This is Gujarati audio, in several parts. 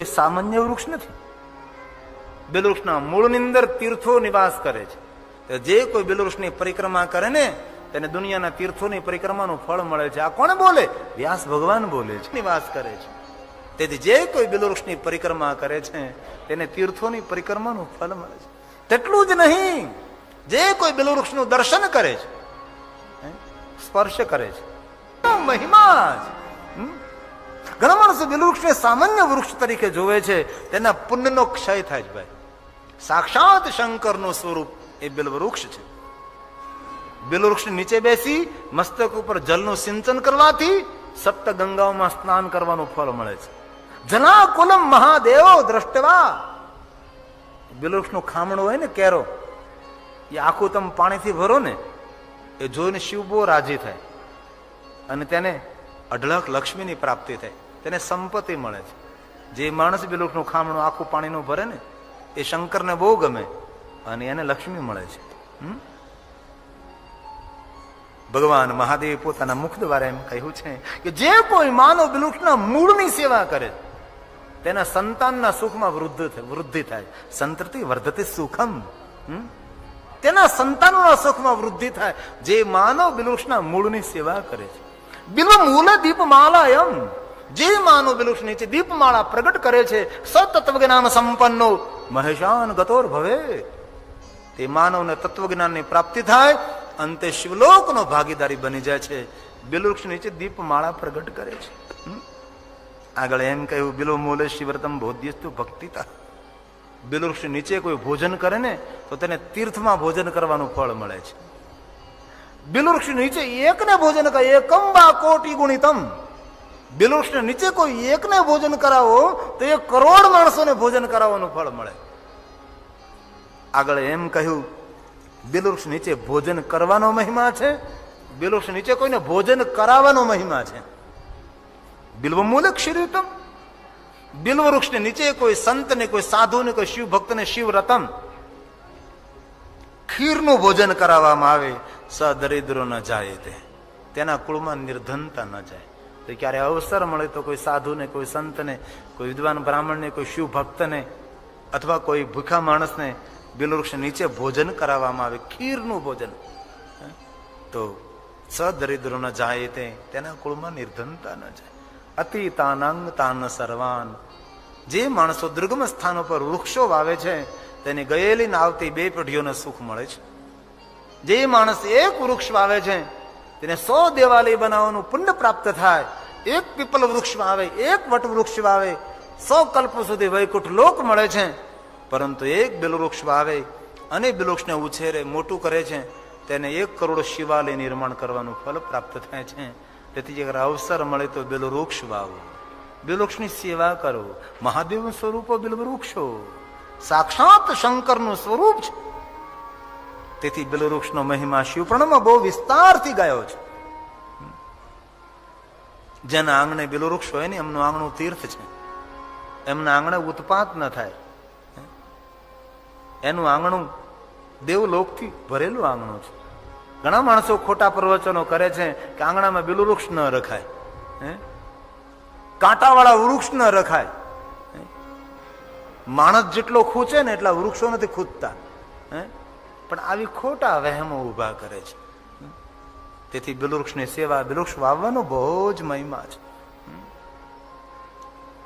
સામાન્ય વૃક્ષ નથી. બિલવૃક્ષના મૂળની અંદર તીર્થો નિવાસ કરે છે. જે કોઈ બિલવૃક્ષની પરિક્રમા કરે ને તેને દુનિયાના તીર્થોની પરિક્રમાનું ફળ મળે છે. આ કોણ બોલે? વ્યાસ ભગવાન બોલે છે. નિવાસ કરે છે. તેથી જે કોઈ બિલવૃક્ષની પરિક્રમા કરે છે તેને તીર્થોની પરિક્રમાનું ફળ મળે છે. તેટલું જ નહીં, જે કોઈ બિલવૃક્ષનું દર્શન કરે છે, સ્પર્શ કરે છે, મહિમા છે. ઘણા માણસો બિલવૃક્ષને સામાન્ય વૃક્ષ તરીકે જોવે છે, તેના પુણ્યનો ક્ષય થાય છે. ભાઈ, સાક્ષાત શંકરનું સ્વરૂપ એ બિલવૃક્ષ છે. બિલવૃક્ષ નીચે બેસી મસ્તક ઉપર જલનું સિંચન કરવાથી સપ્ત ગંગાઓમાં સ્નાન કરવાનું ફળ મળે છે. જલાકુલમ મહાદેવો દ્રષ્ટવા. બિલવૃક્ષનું ખામણું હોય ને, કેરો, એ આખું તમે પાણીથી ભરો ને, એ જોઈને શિવ બહુ રાજી થાય અને તેને અઢળક લક્ષ્મીની પ્રાપ્તિ થાય, તેને સંપત્તિ મળે છે. જે માણસ બિલવૃક્ષનું ખામણું આખું પાણીનું ભરે ને, એ શંકરને બહુ ગમે અને એને લક્ષ્મી મળે છે. ભગવાન મહાદેવ પોતાના મુખ દ્વારા એમ કહ્યું છે કે જે કોઈ માનવ બિલવૃક્ષના મૂળની સેવા કરે તેના સંતાનના સુખમાં વૃદ્ધિ થાય. સંતતિ વર્ધતિ સુખમ. તેના સંતાનોના સુખમાં વૃદ્ધિ થાય જે માનવ બિલવૃક્ષના મૂળની સેવા કરે છે. બિલ્વ મૂલે દીપમાલા એમ. જે માનવ બિલવૃક્ષ નીચે દીપમાળા પ્રગટ કરે છે, સતત્વજ્ઞાન સંપન્નો મહેશાન ગતોર ભવે. તે માનવને તત્વજ્ઞાનની પ્રાપ્તિ થાય, અંતે શિવલોકનો ભાગીદારી બની જાય છે. બિલવૃક્ષ નીચે દીપમાળા પ્રગટ કરે છે. આગળ એમ કહ્યું, બિલ્વ મૂલે શિવરતમ બોધ્યસ્તુ ભક્તિતા. બિલવૃક્ષ નીચે કોઈ ભોજન કરે ને તો તેને તીર્થમાં ભોજન કરવાનું ફળ મળે છે. બિલવૃક્ષ નીચે એકને ભોજન કરે, એકમ બા કોટી ગુણિતમ. બિલવૃક્ષ નીચે કોઈ એકને ભોજન કરાવો તો 1 કરોડ માણસોને ભોજન કરાવવાનું ફળ મળે. આગળ એમ કહ્યું, બિલવૃક્ષ નીચે ભોજન કરવાનો મહિમા છે, બિલવૃક્ષ નીચે કોઈને ભોજન કરાવવાનો મહિમા છે. બિલ્વ મૂલે ક્ષીરિતમ. બિલ્વવૃક્ષને નીચે કોઈ સંતને, કોઈ સાધુને, કોઈ શિવ ભક્તને શિવ રતમ ખીરનું ભોજન કરાવવામાં આવે, સદરિદ્રો ન જાય, તેના કુળમાં નિર્ધનતા ન જાય. તો ક્યારે અવસર મળે તો કોઈ સાધુને, કોઈ સંતને, કોઈ વિદ્વાન બ્રાહ્મણને, કોઈ શિવ ભક્તને અથવા કોઈ ભૂખા માણસને બિલવૃક્ષ નીચે ભોજન કરાવવામાં આવે, ખીરનું ભોજન, તો સદરિદ્રો ન જાય, તેના કુળમાં નિર્ધનતા ન જાય. અતિતાનંગ તાન સર્વાન. જે માણસો દુર્ગમ સ્થાનો પર વૃક્ષો વાવે છે તેને ગયેલી ને આવતી 2 પેઢીઓને સુખ મળે છે. જે માણસ 1 વૃક્ષ વાવે છે તેને 100 દેવાલય બનાવવાનું પુણ્ય પ્રાપ્ત થાય. 1 પીપલ વૃક્ષ વાવે, 1 વટ વૃક્ષ વાવે, 100 કલ્પ સુધી વૈકુંઠ લોક મળે છે. પરંતુ 1 બિલવૃક્ષ વાવે અને બિલવૃક્ષને ઉછેરે, મોટું કરે છે, તેને 1 કરોડ શિવાલય નિર્માણ કરવાનું ફળ પ્રાપ્ત થાય છે. તેથી અગર અવસર મળે તો બિલવૃક્ષ વાવો, બિલવૃક્ષની સેવા કરો. મહાદેવનું સ્વરૂપ બિલવૃક્ષો, સાક્ષાત શંકરનું સ્વરૂપ છે. તેથી બિલવૃક્ષનો મહિમા શિવપુરાણમાં બહુ વિસ્તારથી ગાયો છે. જેના આંગણે બિલવૃક્ષ હોય ને એમનું આંગણું તીર્થ છે. એમના આંગણે ઉત્પાત ન થાય. એનું આંગણું દેવલોકથી ભરેલું આંગણું છે. ઘણા માણસો ખોટા પ્રવચનો કરે છે કે આંગણામાં બિલવૃક્ષ ન રખાય, કાંટાવાળા વૃક્ષ ન રખાય. માણસ જેટલો ખૂચે ને એટલા વૃક્ષો નથી ખૂચતા. પણ આવી ખોટા વહેમો ઉભા કરે છે. તેથી બિલવૃક્ષની સેવા, બિલવૃક્ષ વાવવાનો બહુ જ મહિમા છે.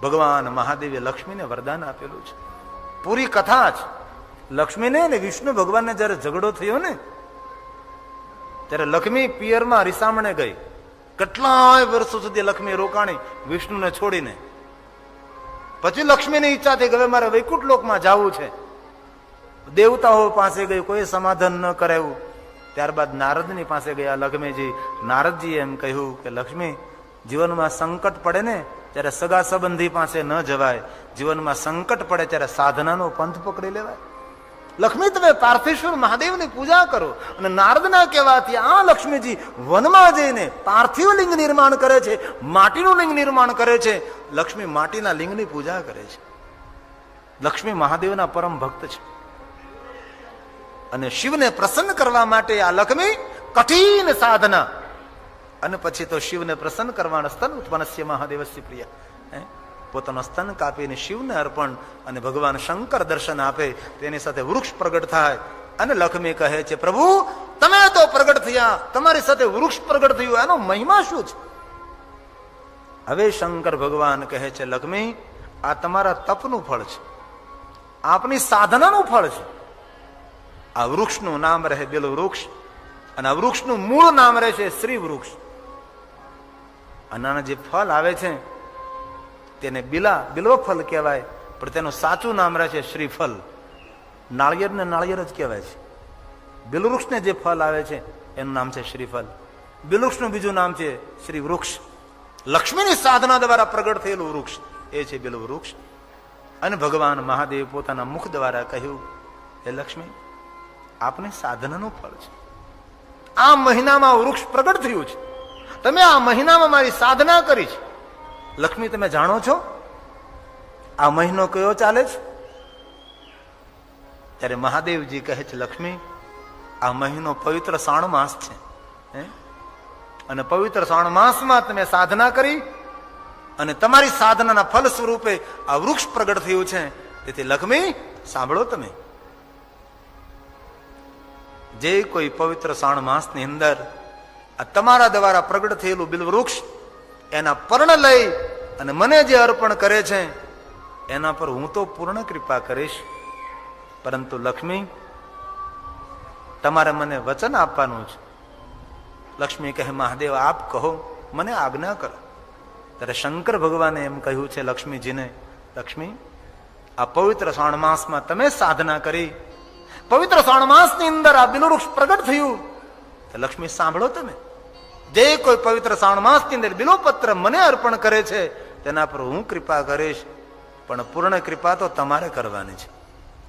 ભગવાન મહાદેવે લક્ષ્મીને વરદાન આપેલું છે. પૂરી કથા છે. લક્ષ્મીને અને વિષ્ણુ ભગવાનને જયારે ઝઘડો થયો ને ત્યારે લક્ષ્મી પિયરમાં રીસામણે ગઈ. કેટલાય વર્ષો સુધી લક્ષ્મી રોકાણી વિષ્ણુને છોડીને. પછી લક્ષ્મીની ઈચ્છા થઈ કે હવે મારે વૈકુંઠ લોકમાં જવું છે. દેવતાઓ પાસે ગઈ, કોઈ સમાધાન ન કરાયું. ત્યારબાદ નારદની પાસે ગયા લક્ષ્મીજી. નારદજી એમ કહ્યું કે લક્ષ્મી, જીવનમાં સંકટ પડે ને ત્યારે સગા સંબંધી પાસે ન જવાય, જીવનમાં સંકટ પડે ત્યારે સાધનાનો પંથ પકડી લેવાય. લક્ષ્મી, તમે પાર્થેશ્વર મહાદેવની પૂજા કરો. અને નારદના કહેવાથી આ લક્ષ્મીજી વનમાં જઈને પાર્થિવ લિંગ નિર્માણ કરે છે, માટીનું લિંગ નિર્માણ કરે છે. લક્ષ્મી માટીના લિંગની પૂજા કરે છે. લક્ષ્મી મહાદેવના પરમ ભક્ત છે. અને શિવને પ્રસન્ન કરવા માટે આ લક્ષ્મી કઠિન સાધના, અને પછી તો શિવને પ્રસન્ન કરવાના સ્તન ઉત્પન્નસ્ય મહાદેવસ્ય પ્રિય. પોતાનો સ્તન કાપીને શિવને અર્પણ અને ભગવાન શંકર દર્શન આપે, તેની સાથે વૃક્ષ પ્રગટ થાય. અને લક્ષ્મી કહે છે, પ્રભુ તમે તો પ્રગટ થયા, તમારી સાથે વૃક્ષ પ્રગટ થયું, એનો મહિમા શું છે? હવે શંકર ભગવાન કહે છે, લક્ષ્મી આ તમારા તપનું ફળ છે, આપની સાધનાનું ફળ છે. આ વૃક્ષનું નામ રહે બિલ વૃક્ષ, અને આ વૃક્ષનું મૂળ નામ રહે છે શ્રી વૃક્ષ. અને આના જે ફળ આવે છે તેને બિલ્વ ફળ કહેવાય, પણ તેનું સાચું નામ રહે છે શ્રીફળ. નાળિયેર ને નાળિયેર જ કહેવાય છે. બિલવૃક્ષને જે ફળ આવે છે એનું નામ છે શ્રીફળ. બિલવૃક્ષનું બીજું નામ છે શ્રી વૃક્ષ. લક્ષ્મીની સાધના દ્વારા પ્રગટ થયેલું વૃક્ષ એ છે બિલવૃક્ષ. અને ભગવાન મહાદેવ પોતાના મુખ દ્વારા કહ્યું, હે લક્ષ્મી આપને સાધનાનું ફળ છે, આ મહિનામાં વૃક્ષ પ્રગટ થયું છે, તમે આ મહિનામાં મારી સાધના કરી છે. લક્ષ્મી તમે જાણો છો આ મહિનો કયો ચાલે છે? ત્યારે મહાદેવજી કહે છે, લક્ષ્મી આ મહિનો પવિત્ર શ્રાવણ માસ છે, અને પવિત્ર શ્રાવણ માસમાં તમે સાધના કરી અને તમારી સાધનાના ફલ સ્વરૂપે આ વૃક્ષ પ્રગટ થયું છે. તેથી લક્ષ્મી સાંભળો, તમે જે કોઈ પવિત્ર શ્રાવણ માસની અંદર આ તમારા દ્વારા પ્રગટ થયેલું બિલ્વવૃક્ષ એના પર્ણ લઈ અને મને જે અર્પણ કરે છે એના પર હું તો પૂર્ણ કૃપા કરીશ. પરંતુ લક્ષ્મી તમારે મને વચન આપવાનું છે. લક્ષ્મી કહે, મહાદેવ આપ કહો, મને આજ્ઞા કરો. ત્યારે શંકર ભગવાને એમ કહ્યું છે લક્ષ્મીજીને, લક્ષ્મી આ પવિત્ર શ્રાવણ માસમાં તમે સાધના કરી, પવિત્ર શ્રાવણ માસની અંદર આ બિલ્વવૃક્ષ પ્રગટ થયું. લક્ષ્મી સાંભળો, તમે જે કોઈ પવિત્ર શ્રાવણ માસની અંદર બિલ્વપત્ર મને અર્પણ કરે છે તેના પર હું કૃપા કરીશ, પણ પૂર્ણ કૃપા તો તમારે કરવાની છે.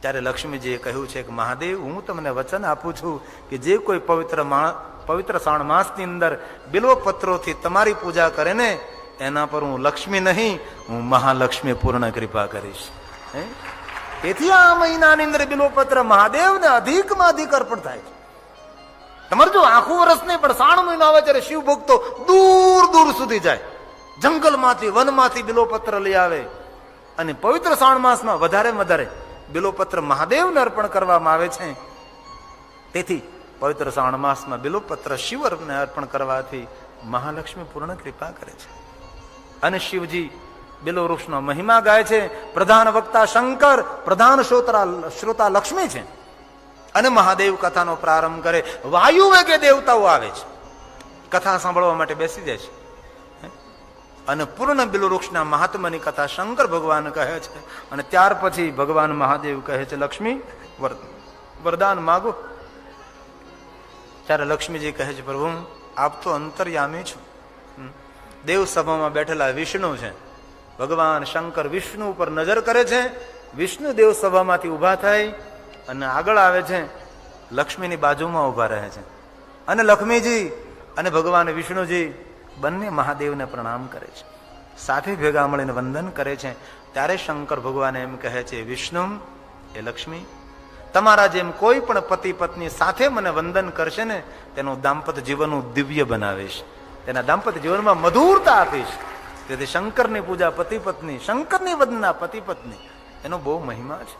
ત્યારે લક્ષ્મીજીએ કહ્યું છે કે મહાદેવ હું તમને વચન આપું છું કે જે કોઈ પવિત્ર શ્રાવણ માસની અંદર બિલ્વપત્રોથી તમારી પૂજા કરે ને એના પર હું લક્ષ્મી નહીં, હું મહાલક્ષ્મી પૂર્ણ કૃપા કરીશ. તેથી આ મહિનાની અંદર બિલ્વપત્ર મહાદેવને અધિકમાં અધિક અર્પણ થાય છે. તમારે જો આખું વર્ષ નહીં પણ શ્રાવણ મહિનો આવે ત્યારે શિવ ભક્તો દૂર દૂર સુધી જાય, જંગલમાંથી વનમાંથી બિલ્વપત્ર લઈ આવે, અને પવિત્ર શ્રાવણ માસમાં વધારે વધારે બિલ્વપત્ર મહાદેવને અર્પણ કરવામાં આવે છે. તેથી પવિત્ર શ્રાવણ માસમાં બિલ્વપત્ર શિવને અર્પણ કરવાથી મહાલક્ષ્મી પૂર્ણ કૃપા કરે છે. અને શિવજી બિલ્વવૃક્ષનો મહિમા ગાય છે. પ્રધાન વક્તા શંકર, પ્રધાન શ્રોતા લક્ષ્મી છે. અને મહાદેવ કથાનો પ્રારંભ કરે. વાયુ વેગે દેવતાઓ આવે છે, કથા સાંભળવા માટે બેસી જાય છે. અને પૂર્ણ બિલ્વવૃક્ષના મહાત્માની કથા શંકર ભગવાન કહે છે. અને ત્યાર પછી ભગવાન મહાદેવ કહે છે, લક્ષ્મી વરદાન માગો. ત્યારે લક્ષ્મીજી કહે છે, પ્રભુ આપ તો અંતર્યામી છો. દેવ સભામાં બેઠેલા વિષ્ણુ છે. ભગવાન શંકર વિષ્ણુ ઉપર નજર કરે છે. વિષ્ણુ દેવ સભામાંથી ઉભા થાય અને આગળ આવે છે, લક્ષ્મીની બાજુમાં ઉભા રહે છે. અને લક્ષ્મીજી અને ભગવાન વિષ્ણુજી બંને મહાદેવને પ્રણામ કરે છે, સાથે ભેગા મળીને વંદન કરે છે. ત્યારે શંકર ભગવાન એમ કહે છે, વિષ્ણુ એ લક્ષ્મી તમારા જેમ કોઈ પણ પતિ પત્ની સાથે મને વંદન કરશે ને તેનું દાંપત્ય જીવનનું દિવ્ય બનાવીશ, તેના દાંપત્ય જીવનમાં મધુરતા આપીશ. તેથી શંકરની પૂજા પતિ પત્ની, શંકરની વંદના પતિ પત્ની, એનો બહુ મહિમા છે.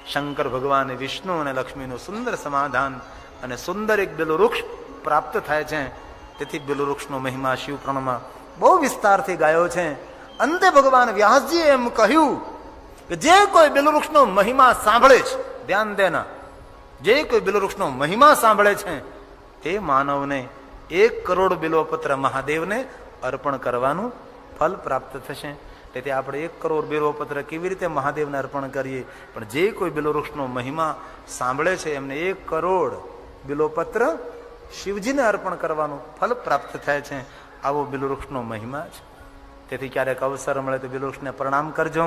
શંકર ભગવાન વિષ્ણુ અને લક્ષ્મીનું સુંદર સમાધાન અને સુંદર એક બિલ્વવૃક્ષ પ્રાપ્ત થાય છે. તેથી બિલ્વવૃક્ષનો મહિમા શિવ પુરાણમાં બહુ વિસ્તારથી ગાયો છે. અંતે ભગવાન વ્યાસજીએ એમ કહ્યું કે જે કોઈ બિલ્વવૃક્ષનો મહિમા સાંભળે છે, ધ્યાન દેના, જે કોઈ બિલ્વવૃક્ષનો મહિમા સાંભળે છે તે માનવને 1 કરોડ બિલ્વપત્ર મહાદેવને અર્પણ કરવાનું ફલ પ્રાપ્ત થશે. તેથી આપણે 1 કરોડ બિલ્વપત્ર કેવી રીતે મહાદેવને અર્પણ કરીએ, પણ જે કોઈ બિલ્વવૃક્ષનો મહિમા સાંભળે છે એમને 1 કરોડ બિલ્વપત્ર શિવજીને અર્પણ કરવાનું ફલ પ્રાપ્ત થાય છે. આવો બિલ્વવૃક્ષનો મહિમા છે. તેથી ક્યારેક અવસર મળે તો બિલ્વવૃક્ષને પ્રણામ કરજો,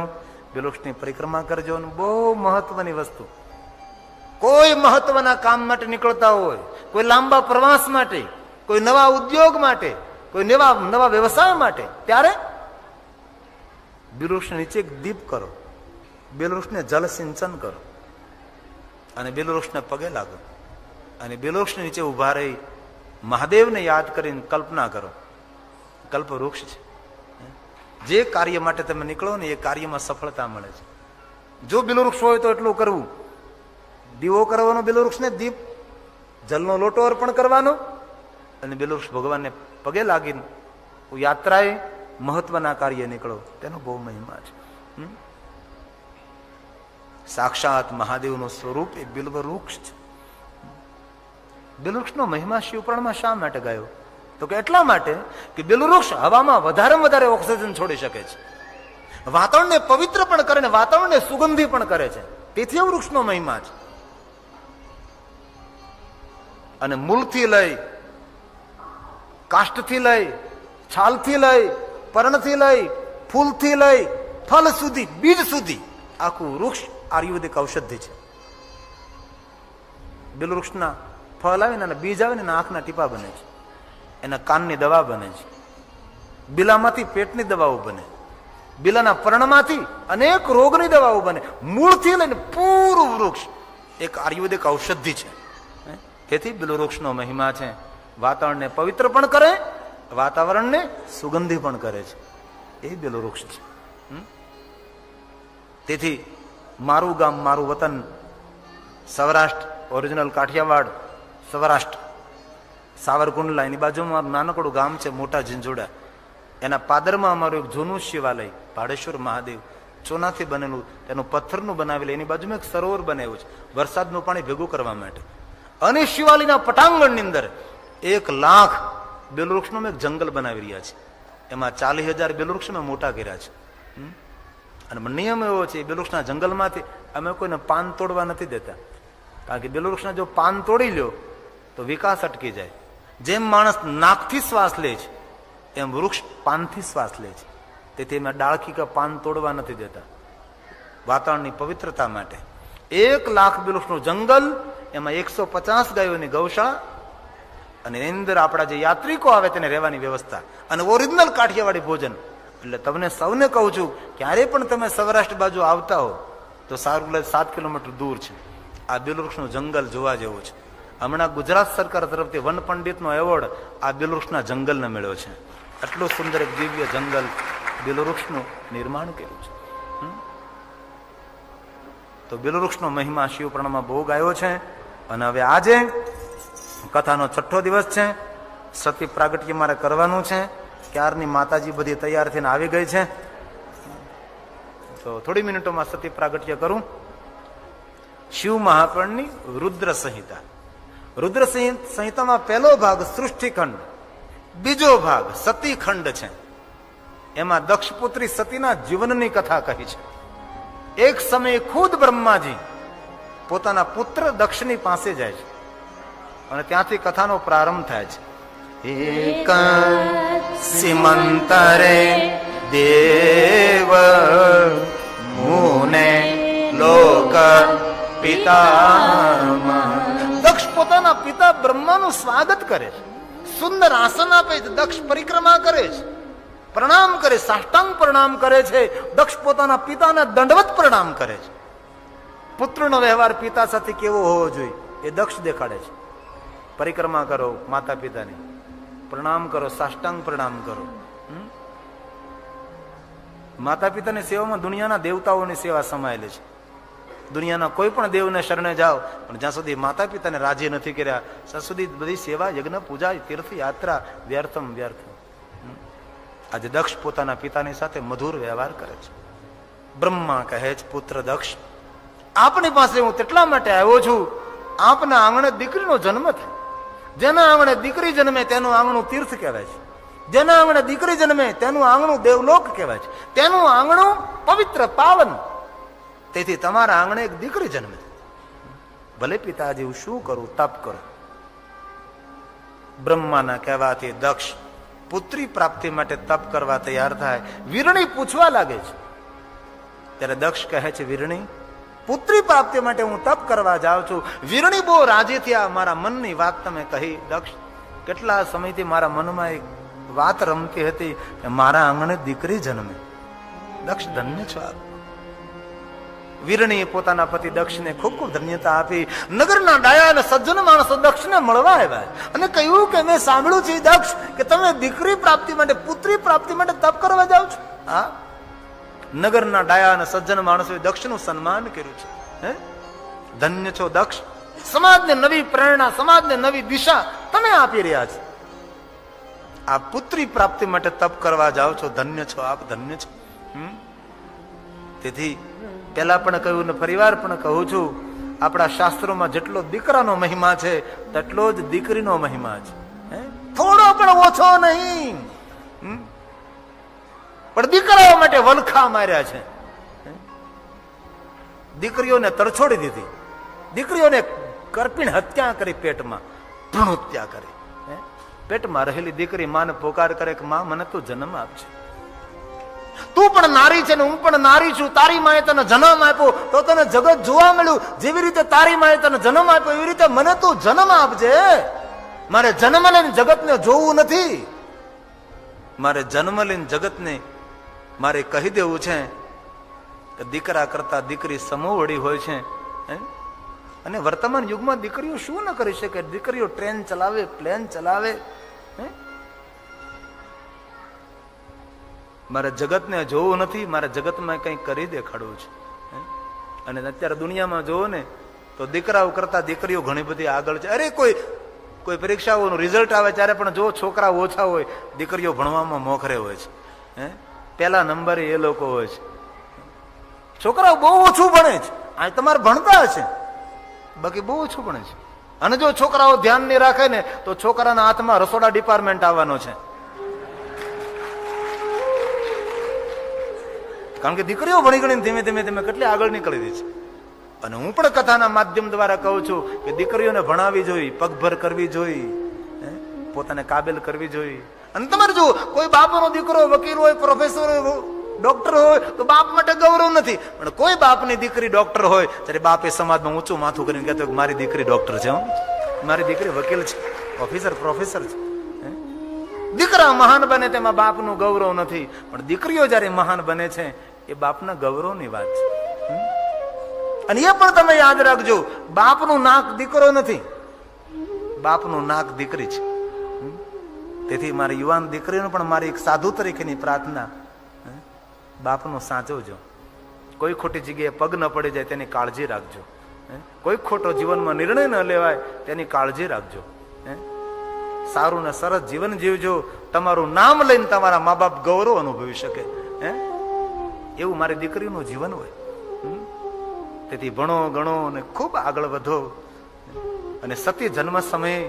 બિલ્વવૃક્ષની પરિક્રમા કરજો. અને બહુ મહત્વની વસ્તુ, કોઈ મહત્વના કામ માટે નીકળતા હોય, કોઈ લાંબા પ્રવાસ માટે, કોઈ નવા ઉદ્યોગ માટે, કોઈ નવા વ્યવસાય માટે, ત્યારે બિલ્વવૃક્ષ નીચે એક દીપ કરો, બિલ્વવૃક્ષને જલ સિંચન કરો અને બિલ્વવૃક્ષને પગે લાગો અને બિલ્વવૃક્ષ નીચે ઉભા રહી મહાદેવને યાદ કરીને કલ્પના કરો. કલ્પવૃક્ષ છે જે કાર્ય માટે તમે નીકળો ને એ કાર્યમાં સફળતા મળે છે. જો બિલવૃક્ષ હોય તો એટલું કરવું, દીવો કરવાનો બિલવૃક્ષને દીપ, જલનો લોટો અર્પણ કરવાનો, અને બિલવૃક્ષ ભગવાનને પગે લાગીને યાત્રાએ મહત્વના કાર્ય નીકળો, તેનો બહુ મહિમા છે. સાક્ષાત મહાદેવનું સ્વરૂપ એ બિલ્વવૃક્ષ છે. બિલવૃક્ષનો મહિમા શિવપુરાણમાં શા માટે ગાયો? તો કે એટલા માટે કે બિલવૃક્ષ હવામાં વધારેમાં વધારે ઓક્સિજન છોડી શકે છે, વાતાવરણને પવિત્ર પણ કરે ને વાતાવરણને સુગંધી પણ કરે છે. તેથી વૃક્ષનો મહિમા છે. અને મૂળથી લઈ, કાષ્ઠથી લઈ, છાલથી લઈ, પર્ણથી લઈ, ફૂલથી લઈ, ફળ સુધી, બીજ સુધી આખું વૃક્ષ આયુર્વેદિક ઔષધિ છે. બિલવૃક્ષના ફળ આવે ને બીજ આવે ને આંખના ટીપા બને છે, એના કાનની દવા બને છે, બિલામાંથી પેટની દવાઓ બને, બિલાના પર્ણમાંથી અનેક રોગની દવાઓ બને. મૂળથી લઈને પૂરું વૃક્ષ એક આયુર્વેદિક ઔષધિ છે. તેથી બિલવૃક્ષનો મહિમા છે. વાતાવરણને પવિત્ર પણ કરે, વાતાવરણને સુગંધી પણ કરે છે, એ બિલવૃક્ષ છે. તેથી મારું ગામ, મારું વતન સૌરાષ્ટ્ર, ઓરિજિનલ કાઠિયાવાડ, સૌરાષ્ટ્ર, સાવરકુંડલા, એની બાજુમાં નાનકડું ગામ છે મોટા ઝીંઝુડા. એના પાદરમાં અમારું એક જૂનું શિવાલય ભાડેશ્વર મહાદેવ, ચોનાથી બનેલું, તેનું પથ્થરનું બનાવેલું. એની બાજુમાં એક સરોવર બનાવ્યું છે વરસાદનું પાણી ભેગું કરવા માટે. અને શિવાલયના પટાંગણની અંદર 1 લાખ બિલવૃક્ષનું એક જંગલ બનાવી રહ્યા છે. એમાં 40,000 બિલવૃક્ષ મેં મોટા કર્યા છે. અને નિયમ એવો છે, બિલવૃક્ષના જંગલમાંથી અમે કોઈને પાન તોડવા નથી દેતા. કારણ કે બિલવૃક્ષના જો પાન તોડી લ્યો તો વિકાસ અટકી જાય. જેમ માણસ નાકથી શ્વાસ લે છે એમ વૃક્ષ પાનથી શ્વાસ લે છે. તેથી અમે ડાળખી કે પાન તોડવા નથી દેતા, વાતાવરણની પવિત્રતા માટે. 1 લાખ બિલવૃક્ષનું જંગલ, એમાં 150 ગાયોની ગૌશાળા, અને એની અંદર આપણા જે યાત્રિકો આવે તેને રહેવાની વ્યવસ્થા, અને ઓરિજિનલ કાઠિયાવાડી ભોજન. એટલે તમને સૌને કહું છું, ક્યારે પણ તમે સૌરાષ્ટ્ર બાજુ આવતા હો તો સારું 7 કિલોમીટર દૂર છે આ બિલવૃક્ષનું જંગલ જોવા જેવું છે. હમણાં ગુજરાત સરકાર તરફથી વન પંડિતનો એવોર્ડ આ બિલવૃક્ષના જંગલને મળ્યો છે. આટલું સુંદર એક દિવ્ય જંગલ બિલવૃક્ષનું નિર્માણ કર્યું છે. તો બિલવૃક્ષનો મહિમા શિવપુરાણમાં બહુ ગાયો છે. અને હવે આજે કથાનો 6ઠ્ઠો દિવસ છે. સતી પ્રાગટ્ય મારે કરવાનું છે. ક્યારની માતાજી બધી તૈયાર થઈને આવી ગઈ છે, તો થોડી મિનિટોમાં સતી પ્રાગટ્ય કરું. શિવ મહાપુરાણની રુદ્ર સંહિતા. રુદ્ર સંહિતામાં પહેલો ભાગ સૃષ્ટિખંડ, બીજો ભાગ સતીખંડ છે. એમાં દક્ષપુત્રી સતીના જીવનની કથા કહી છે. એક સમયે ખુદ બ્રહ્માજી પોતાના પુત્ર દક્ષની પાસે જાય છે અને ત્યાંથી કથાનો પ્રારંભ થાય છે. એક સીમંતરે દેવ મુને લોક પિતા. દક્ષ પોતાના પિતા બ્રહ્માનું સ્વાગત કરે છે, સુંદર આસન આપે છે, દક્ષ પરિક્રમા કરે છે, પ્રણામ કરે, સાષ્ટાંગ પ્રણામ કરે છે. દક્ષ પોતાના પિતાને દંડવત પ્રણામ કરે છે. પુત્રનો વ્યવહાર પિતા સાથે કેવો હોવો જોઈએ એ દક્ષ દેખાડે છે. પરિક્રમા કરો માતા પિતાની, પ્રણામ કરો, સાષ્ટાંગ પ્રણામ કરો. માતા પિતાની સેવામાં દુનિયાના દેવતાઓની સેવા સમાયેલી છે. દુનિયાના કોઈ પણ દેવને શરણે જાઓ, પણ જ્યાં સુધી માતા પિતાને રાજી નથી કર્યા ત્યાં સુધી બધી સેવા, યજ્ઞ, પૂજા, તીર્થ યાત્રા વ્યર્થમ વ્યર્થ. આજે દક્ષ પોતાના પિતાની સાથે મધુર વ્યવહાર કરે છે. બ્રહ્મા કહે છે, પુત્ર દક્ષ, આપની પાસે હું તેટલા માટે આવ્યો છું, આપના આંગણે દીકરીનો જન્મ થાય. જેના આંગણે દીકરી જન્મે તેનું આંગણું તીર્થ કહેવાય છે. જેના આંગણે દીકરી જન્મે તેનું આંગણું દેવલોક કહેવાય છે. તેનું આંગણું પવિત્ર, પાવન. તેથી તમારા આંગણે એક દીકરી જન્મે. ભલે પિતાજી હું શું કરું, તપ કરો. બ્રહ્માના કહેવાથી દક્ષ પુત્રી પ્રાપ્તિ માટે તપ કરવા તૈયાર થાય. વીરણી પૂછવા લાગે છે. ત્યારે દક્ષ કહે છે, વીરણી, પુત્રી પ્રાપ્તિ માટે હું તપ કરવા જાઉં છું. વીરણી બહુ રાજી થયા, મારા મનની વાત તમે કહી. દક્ષ, કેટલા સમયથી મારા મનમાં એક વાત રમતી હતી કે મારા આંગણે દીકરી જન્મે. દક્ષ, ધન્ય છો આપ. વીરણીએ પોતાના પતિ દક્ષને ખૂબ ખૂબ ધન્યતા આપી. નગરના ડાયા અને સજ્જન માણસો દક્ષને મળવા આવ્યા અને કહ્યું કે મેં સાંભળ્યું છે દક્ષ કે તમે દીકરી પ્રાપ્તિ માટે, પુત્રી પ્રાપ્તિ માટે તપ કરવા જાઓ છો. હા, નગરના ડાયા અને સજ્જન માણસોએ દક્ષનું સન્માન કર્યું છે. હે, ધન્ય છો દક્ષ, સમાજને નવી પ્રેરણા, સમાજને નવી દિશા તમે આપી રહ્યા છો. આ પુત્રી પ્રાપ્તિ માટે તપ કરવા જાઓ છો, ધન્ય છો આપ, ધન્ય છો. તેથી પેલા પણ કહ્યું ને ફરીવાર પણ કહું છું, આપણા શાસ્ત્રોમાં જેટલો દીકરાનો મહિમા છે તેટલો જ દીકરીનો મહિમા છે. થોડો પણ ઓછો નહીં. પણ દીકરાઓ માટે વલખા માર્યા છે. દીકરીઓને તરછોડી દીધી, દીકરીઓને કરપીણ હત્યા કરી, પેટમાં ભ્રૂણ હત્યા કરી. પેટમાં રહેલી દીકરી માને પોકાર કરે કે માં મને તું જન્મ આપજે. તું પણ નારી છે ને હું પણ નારી છું, તારી માએ તને જન્મ આપ્યો તો તને જગત જોવા મળ્યું. જેવી રીતે તારી માએ તને જન્મ આપ્યો એવી રીતે મને તું જન્મ આપજે. મારે જન્મ લઈને જગતને જોવું નથી, મારે જન્મ લઈને જગતને મારે કહી દેવું છે કે દીકરા કરતા દીકરી સમોવડી હોય છે. અને વર્તમાન યુગમાં દીકરીઓ શું ન કરી શકે? દીકરીઓ ટ્રેન ચલાવે, પ્લેન ચલાવે. મારે જગતને જોવું નથી, મારે જગતમાં કંઈ કરી દેખાડવું છે. અને અત્યારે દુનિયામાં જોવો ને તો દીકરાઓ કરતા દીકરીઓ ઘણી બધી આગળ છે. અરે કોઈ પરીક્ષાઓનું રિઝલ્ટ આવે ત્યારે પણ જો છોકરા ઓછા હોય, દીકરીઓ ભણવામાં મોખરે હોય છે. પહેલા નંબરે એ લોકો હોય છે. છોકરાઓ બહુ ઓછું ભણે છે. આ તમારે ભણતા હશે, બાકી બહુ ઓછું ભણે છે. અને જો છોકરાઓ ધ્યાન નહીં રાખે ને તો છોકરાના હાથમાં રસોડા ડિપાર્ટમેન્ટ આવવાનો છે. કારણ કે દીકરીઓ ભણી ગણીને ધીમે ધીમે ધીમે કેટલી આગળ નીકળી રહી છે. અને હું પણ કથાના માધ્યમ દ્વારા કહું છું કે દીકરીઓને ભણાવી જોઈ, પગભર કરવી જોઈ, પોતાને કાબેલ કરવી જોઈ. અને તમારે જો કોઈ બાપનો દીકરો વકીલ હોય, પ્રોફેસર હોય, ડોક્ટર હોય તો બાપ માટે ગૌરવ નથી. પણ કોઈ બાપની દીકરી ડોક્ટર હોય ત્યારે બાપ એ સમાજમાં ઊંચું માથું કરીને કહેતો મારી દીકરી ડોક્ટર છે, મારી દીકરી વકીલ છે, ઓફિસર, પ્રોફેસર છે. દીકરા મહાન બને તેમાં બાપનું ગૌરવ નથી, પણ દીકરીઓ જયારે મહાન બને છે એ બાપના ગૌરવની વાત છે. અને એ પણ તમે યાદ રાખજો, બાપનું નાક દીકરો નથી, બાપનું નાક દીકરી છે. તેથી મારી યુવાન દીકરીનો પણ મારી એક સાધુ તરીકેની પ્રાર્થના, બાપનો સાચવજો. કોઈ ખોટી જગ્યાએ પગ ન પડી જાય તેની કાળજી રાખજો. કોઈ ખોટો જીવનમાં નિર્ણય ન લેવાય તેની કાળજી રાખજો. સારું ને સરસ જીવન જીવજો. તમારું નામ લઈને તમારા મા બાપ ગૌરવ અનુભવી શકે એવું મારી દીકરીનું જીવન હોય. તેથી ભણો ગણો અને ખૂબ આગળ વધો. અને સતી જન્મ સમયે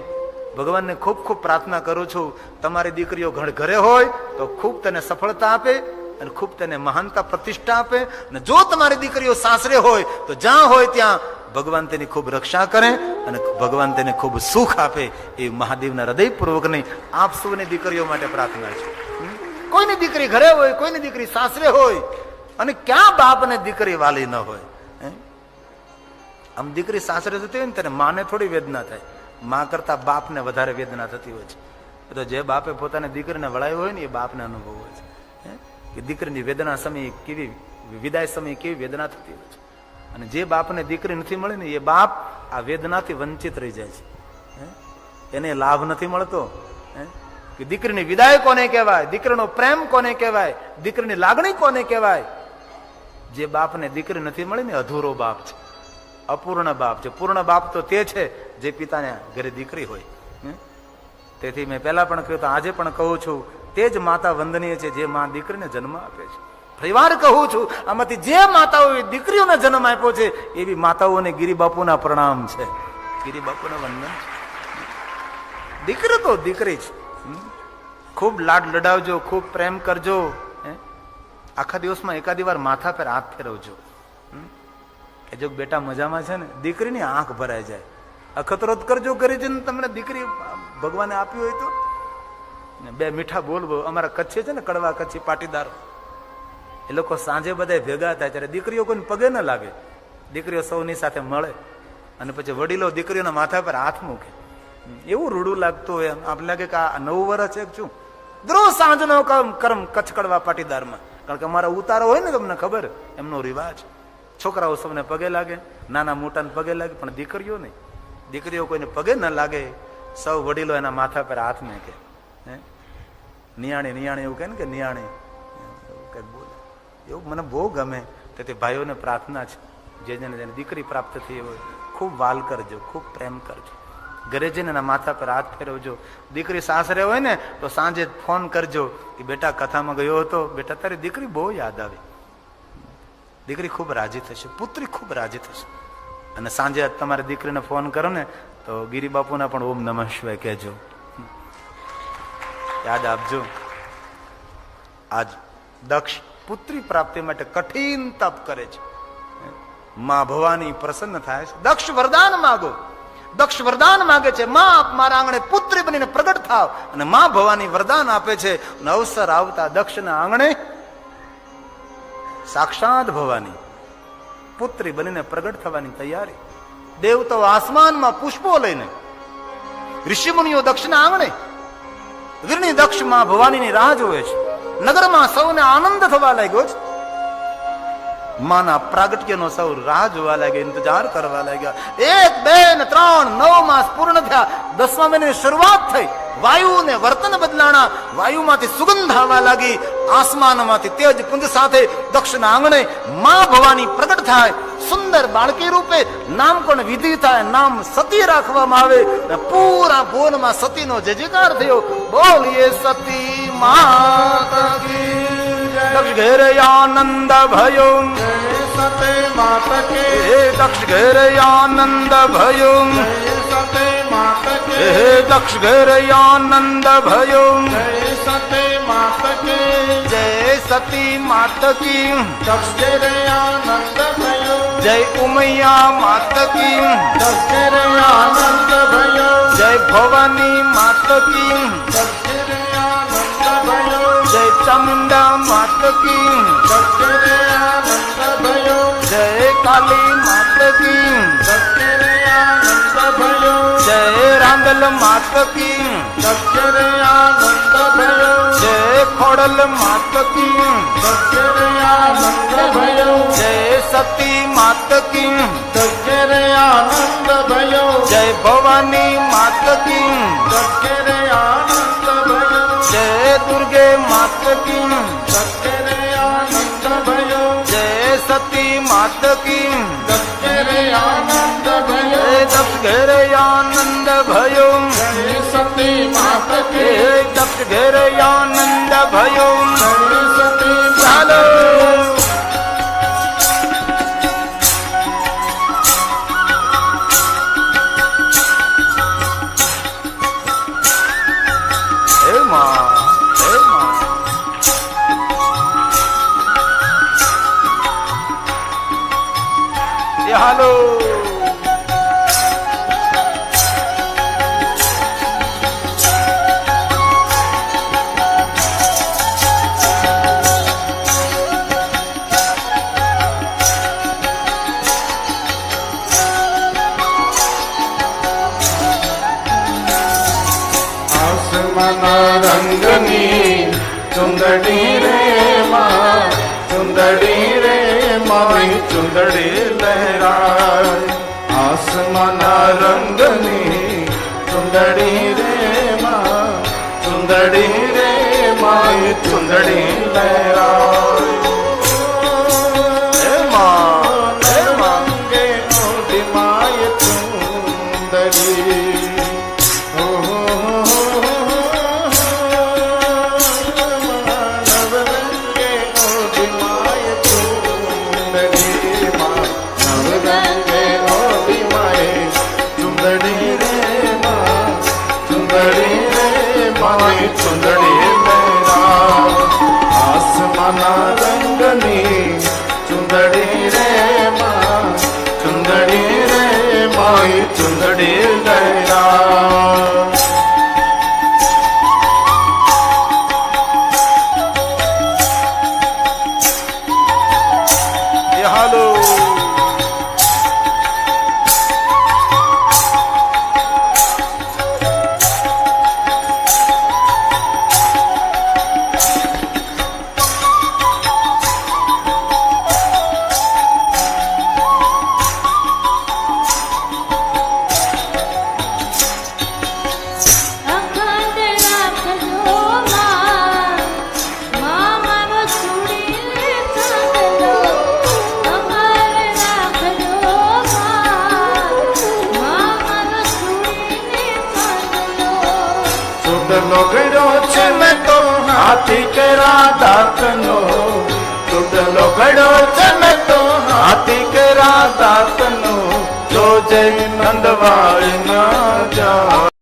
ભગવાનને ખૂબ ખૂબ પ્રાર્થના કરું છું, તમારી દીકરીઓ ઘરે હોય તો ખૂબ તેને સફળતા આપે અને ખૂબ તેને મહાનતા પ્રતિષ્ઠા આપે. અને જો તમારી દીકરીઓ સાસરે હોય તો જ્યાં હોય ત્યાં ભગવાન તેની ખૂબ રક્ષા કરે અને ભગવાન તેને ખૂબ સુખ આપે. એ મહાદેવના હૃદયપૂર્વકની આપ સૌની દીકરીઓ માટે પ્રાર્થના છે. કોઈની દીકરી ઘરે હોય, કોઈની દીકરી સાસરે હોય, અને ક્યાં બાપને દીકરી વાલી ન હોય. આમ દીકરી સાસરે જતી હોય ને તેને માને થોડી વેદના થાય, માં કરતા બાપને વધારે વેદના થતી હોય છે. તો જે બાપે પોતાની દીકરીને વળાવી હોય ને એ બાપને અનુભવ હોય છે કે દીકરીની વેદના સમયે કેવી, વિદાય સમયે કેવી વેદના થતી હોય છે. અને જે બાપને દીકરી નથી મળી ને એ બાપ આ વેદનાથી વંચિત રહી જાય છે. એને લાભ નથી મળતો. કે દીકરીની વિદાય કોને કહેવાય, દીકરીનો પ્રેમ કોને કહેવાય, દીકરીની લાગણી કોને કહેવાય? જે બાપને દીકરી નથી મળી ને અધૂરો બાપ છે, અપૂર્ણ બાપ છે. પૂર્ણ બાપ તો તે છે જે પિતાને ઘરે દીકરી હોય. તેથી મેં પહેલા પણ કહ્યું, આજે પણ કહું છું, તે જ માતા વંદનીય છે જે માં દીકરીને જન્મ આપે છે. ફરીવાર કહું છું, આમાંથી જે માતાઓએ દીકરીઓને જન્મ આપ્યો છે એવી માતાઓને ગિરિબાપુના પ્રણામ છે, ગિરિબાપુના વંદન છે. દીકરી તો દીકરી છે. ખૂબ લાડ લડાવજો, ખૂબ પ્રેમ કરજો. આખા દિવસમાં એકાદી વાર માથા પર હાથ ફેરવજો. એ જો બેટા મજામાં છે ને, દીકરીની આંખ ભરાઈ જાય. અખતરોત કરજો કરી છે ને, તમને દીકરી ભગવાને આપી હોય તો બે મીઠા બોલવો. અમારા કચ્છી છે ને, કડવા કચ્છી પાટીદાર, એ લોકો સાંજે બધા ભેગા થાય ત્યારે દીકરીઓ કોઈને પગે ન લાગે, દીકરીઓ સૌની સાથે મળે અને પછી વડીલો દીકરીઓના માથા પર હાથ મૂકે. એવું રૂડું લાગતું હોય. આપ લાગે કે આ 9 વર્ષ છે શું? દરોજ સાંજનો કર્મ કચ્છ કડવા પાટીદારમાં. કારણ કે અમારા ઉતારો હોય ને, તમને ખબર, એમનો રિવાજ છોકરાઓ સૌને પગે લાગે, નાના મોટાને પગે લાગે, પણ દીકરીઓ નહીં. દીકરીઓ કોઈને પગે ન લાગે. સૌ વડીલો એના માથા પર હાથ મૂકે. નિયાણી નિયાણી એવું કહે ને કે નિયાણી એવું કઈ બોલે, એવું મને બહુ ગમે. તેથી ભાઈઓને પ્રાર્થના છે, જેને દીકરી પ્રાપ્ત થઈ હોય ખૂબ વાલ કરજો, ખૂબ પ્રેમ કરજો. ઘરે જઈને એના માથા પર હાથ ફેરવજો. દીકરી સાસરે હોય ને તો સાંજે ફોન કરજો કે બેટા કથામાં ગયો હતો, બેટા તારી દીકરી બહુ યાદ આવી. દીકરી ખૂબ રાજી થશે, પુત્રી ખૂબ રાજી થશે. અને સાંજે તમારી દીકરીને ફોન કરો ને તો ગિરિબાપુના પણ ઓમ નમઃ શિવાય કહેજો, યાદ આપજો. આજ દક્ષ પુત્રી પ્રાપ્તિ માટે કઠિન તપ કરે છે. માં ભવાની પ્રસન્ન થાય છે. દક્ષ વરદાન માગો. દક્ષ વરદાન માગે છે, માં મારા આંગણે પુત્રી બનીને પ્રગટ થાવ. અને માં ભવાની વરદાન આપે છે. અને અવસર આવતા દક્ષના આંગણે સાક્ષાત ભવાની પુત્રી બનીને પ્રગટ થવાની તૈયારી. દેવતાઓ આસમાનમાં પુષ્પો લઈને, ઋષિમુનિઓ દક્ષના આંગણે, વીરની દક્ષ માં ભવાનીની રાહ જોવે છે. નગરમાં સૌને આનંદ થવા લાગ્યો છે. માના પ્રાગટ્યનો સૌ રાહ જોવા લાગ્યા, ઇંતજાર કરવા લાગ્યા. 1, 2, 3, 9 માસ પૂર્ણ થયા. 10મા મહિનાની શરૂઆત થઈ. વાયુને વર્તન બદલાણા. વાયુમાંથી સુગંધ આવવા લાગી. આસમાનમાંથી તેજ પુંજ સાથે દક્ષના આંગણે માં ભવાની પ્રગટ થાય. સુંદર બાળકી રૂપે નામકરણ વિધિ થાય. નામ સતી રાખવામાં આવે. પૂરા ભુવનમાં સતીનો જય જયકાર થયો. બોલીએ સતી માતા કી જય. દક્ષ ઘેરે આનંદ ભયો, સતે માત કે. દક્ષ ઘેરે આનંદ ભયો, સતે માત કે. દક્ષ ઘેરે આનંદ ભયો. સતે માત કે. જય સતી માત કી. દક્ષ રે આનંદ ભયો. જય ઉમૈયા માત કી. દક્ષ રે આનંદ ભયો. જય ભવાની માત કી. દક્ષ રે આનંદ ભયો. જય ચામુંડા માત કી. દક્ષ રે આનંદ ભયો. જય કાલી માત કી. દક્ષ રે આનંદ ભયો. જય રાંદલ માત કી. દક્ષ રે આનંદ ભયો. જય ખોડલ માત કી. દક્ષ રે આનંદ ભયો. જય સતી માત કી. દક્ષ રે આનંદ ભયો. જય ભવાની માત કી. દક્ષ રે આનંદ ભયો. જય દુર્ગે માત કી. દક્ષ રે આનંદ ભયો. જય સતી માત કી. દક્ષ રે આનંદ ભયો. જય દક્ષ ઘેરે આનંદ ભયો. જય સતી માત કે. દક્ષ ઘેરે આનંદ ભયો. જય સતી ચાલો હે માં, હે માં. એ હાલો આસમાના રંગની ચુંદડી રે માં. ચુંદડી રે મારી ચુંદડી લહેરાય. આસમાના રંગની ચુંદડી રે માં. ચુંદડી રે મારી ચુંદડી લહેરાય. હે માં, હે માં. રંગે મોટી માય ચુંદડી. નવરંગે મોટી માય ચુંદડી માં. નવરંગે મોટી માય ચુંદડી રે માં. ચુંદડી રે મારી ચુંદડી લહેરા. આસમાના રંગની ચુંદડી રે માં. ચુંદડી રે મારી ચુંદડી લહેરા. એ હાલો ચૂંટલો ઘડ્યો છે મેં તો હાથી કેરા દાંતનો ચૂંટલો ઘડ્યો છે મેં તો હાથી કેરા દાંતનો જો જય નંદવાળી ના જા